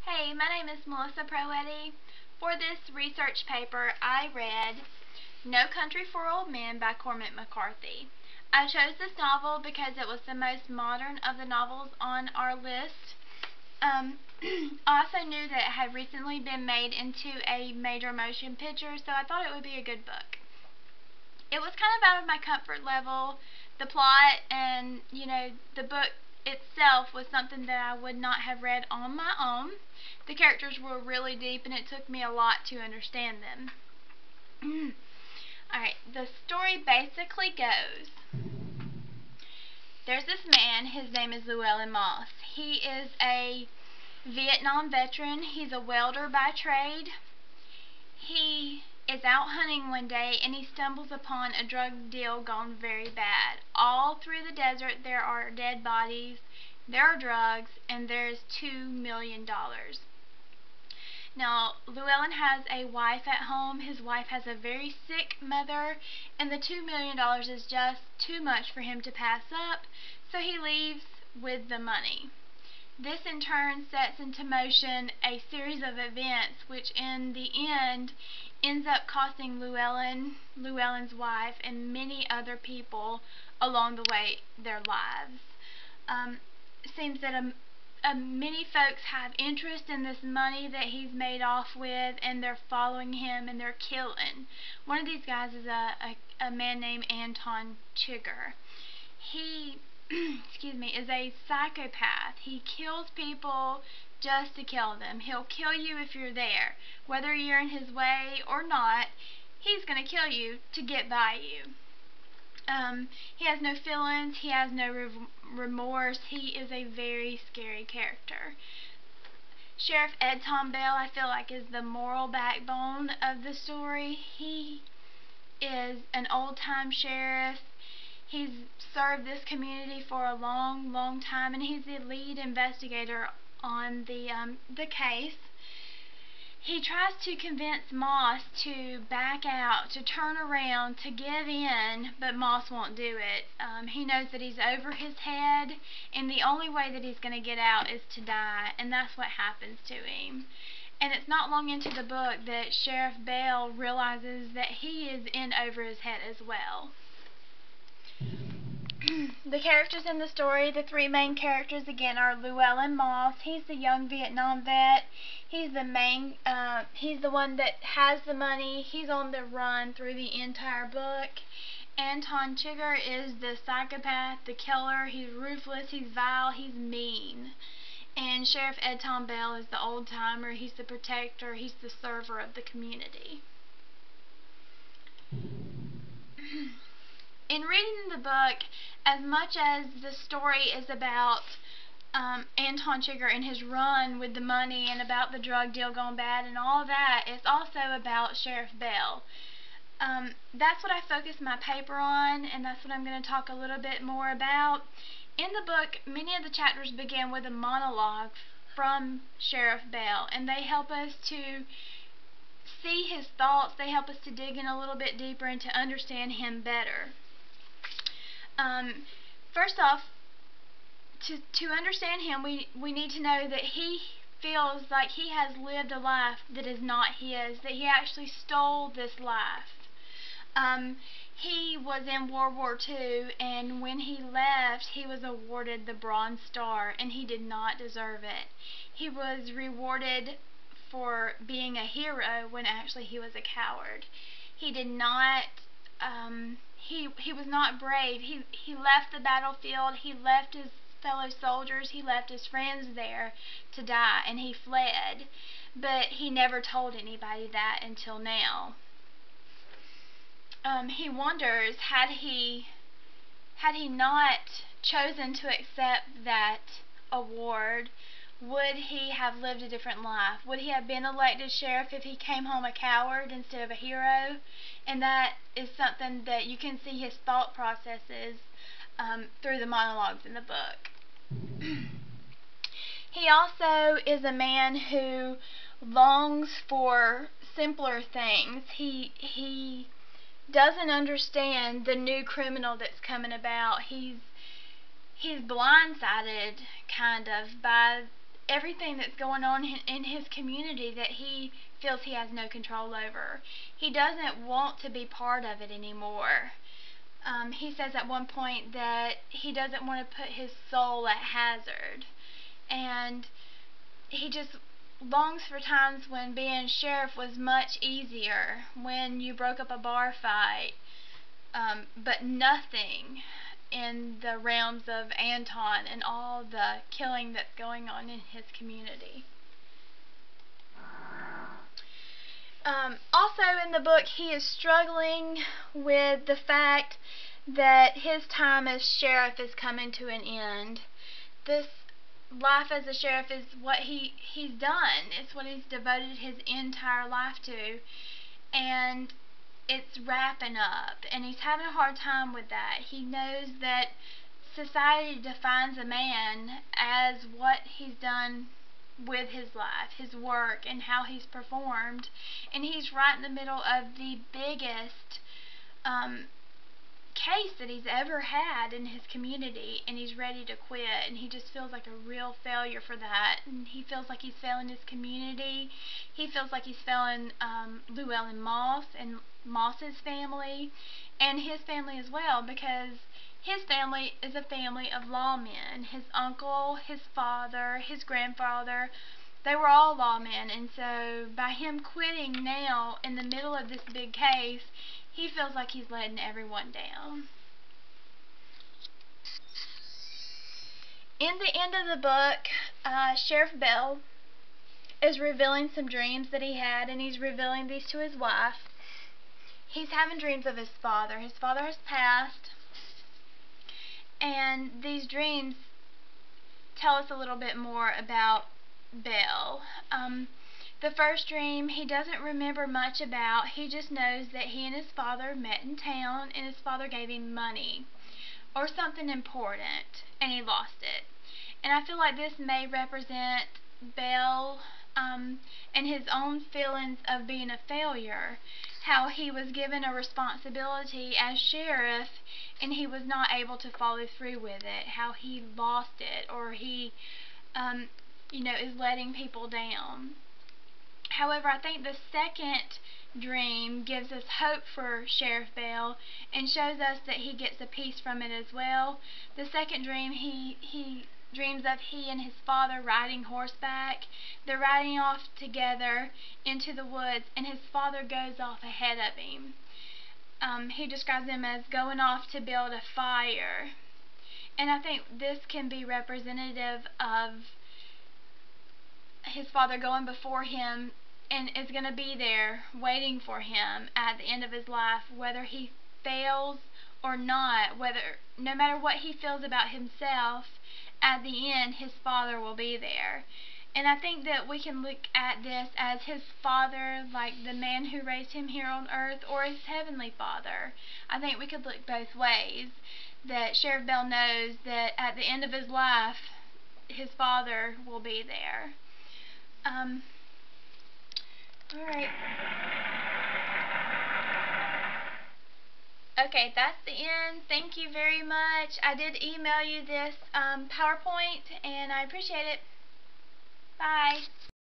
Hey, my name is Melissa Proetti. For this research paper, I read No Country for Old Men by Cormac McCarthy. I chose this novel because it was the most modern of the novels on our list. I also knew that it had recently been made into a major motion picture, so I thought it would be a good book. It was kind of out of my comfort level. The plot and, the book itself was something that I would not have read on my own. The characters were really deep and it took me a lot to understand them. Alright, the story basically goes, there's this man, his name is Llewellyn Moss. He is a Vietnam veteran. He's a welder by trade. He is out hunting one day and he stumbles upon a drug deal gone very bad. All through the desert there are dead bodies, there are drugs, and there's $2 million. Now, Llewellyn has a wife at home. His wife has a very sick mother, and the $2 million is just too much for him to pass up, so he leaves with the money. This in turn sets into motion a series of events which in the end ends up costing Llewellyn's wife, and many other people along the way their lives. It seems that many folks have interest in this money that he's made off with, and they're following him and they're killing. One of these guys is a man named Anton Chigurh. He is a psychopath. He kills people just to kill them. He'll kill you if you're there. Whether you're in his way or not, he's going to kill you to get by you. He has no feelings. He has no remorse. He is a very scary character. Sheriff Ed Tom Bell, I feel like, is the moral backbone of the story. He is an old-time sheriff. He's served this community for a long, long time, and he's the lead investigator on the case. He tries to convince Moss to back out, to turn around, to give in, but Moss won't do it. He knows that he's over his head, and the only way that he's going to get out is to die, and that's what happens to him. And it's not long into the book that Sheriff Bell realizes that he is in over his head as well. The characters in the story, the three main characters again, are Llewellyn Moss. He's the young Vietnam vet. He's the one that has the money. He's on the run through the entire book. Anton Chigurh is the psychopath, the killer. He's ruthless, he's vile, he's mean. And Sheriff Ed Tom Bell is the old timer. He's the protector. He's the server of the community. In reading the book, as much as the story is about Anton Chigurh and his run with the money and about the drug deal going bad and all that, it's also about Sheriff Bell. That's what I focused my paper on, and that's what I'm going to talk a little bit more about. In the book, many of the chapters begin with a monologue from Sheriff Bell, and they help us to see his thoughts. They help us to dig in a little bit deeper and to understand him better. First off, to understand him, we need to know that he feels like he has lived a life that is not his, that he actually stole this life. He was in World War II, and when he left, he was awarded the Bronze Star, and he did not deserve it. He was rewarded for being a hero when actually he was a coward. He did not, he was not brave. He left the battlefield, he left his fellow soldiers, he left his friends there to die, and he fled. But he never told anybody that until now. He wonders, had he not chosen to accept that award, would he have lived a different life? Would he have been elected sheriff if he came home a coward instead of a hero? And that is something that you can see his thought processes through the monologues in the book. He also is a man who longs for simpler things. He doesn't understand the new criminal that's coming about. He's blindsided, kind of, by everything that's going on in his community that he feels he has no control over. He doesn't want to be part of it anymore. He says at one point that he doesn't want to put his soul at hazard. And he just longs for times when being sheriff was much easier, when you broke up a bar fight, but nothing in the realms of Anton and all the killing that's going on in his community. Also in the book, he is struggling with the fact that his time as sheriff is coming to an end. This life as a sheriff is what he's done. It's what he's devoted his entire life to. And it's wrapping up, and he's having a hard time with that. He knows that society defines a man as what he's done with his life, his work, and how he's performed, and he's right in the middle of the biggest case that he's ever had in his community, and he's ready to quit, and he just feels like a real failure for that, and he feels like he's failing his community. He feels like he's failing Llewellyn Moss and Moss's family, and his family as well, because his family is a family of lawmen. His uncle, his father, his grandfather, they were all lawmen, and so by him quitting now in the middle of this big case, he feels like he's letting everyone down. In the end of the book, Sheriff Bell is revealing some dreams that he had, and he's revealing these to his wife. He's having dreams of his father. His father has passed, and these dreams tell us a little bit more about Bell. The first dream he doesn't remember much about. He just knows that he and his father met in town, and his father gave him money or something important, and he lost it. And I feel like this may represent Bell and his own feelings of being a failure, how he was given a responsibility as sheriff and he was not able to follow through with it, how he lost it, or he is letting people down. However, I think the second dream gives us hope for Sheriff Bell and shows us that he gets a piece from it as well. The second dream, he dreams of he and his father riding horseback. They're riding off together into the woods, and his father goes off ahead of him. He describes him as going off to build a fire. And I think this can be representative of his father going before him and is going to be there waiting for him at the end of his life, whether he fails or not, no matter what he feels about himself, at the end his father will be there. And I think that we can look at this as his father, like the man who raised him here on earth, or his heavenly father. I think we could look both ways, that Sheriff Bell knows that at the end of his life his father will be there. Alright. Okay, that's the end. Thank you very much. I did email you this PowerPoint, and I appreciate it. Bye.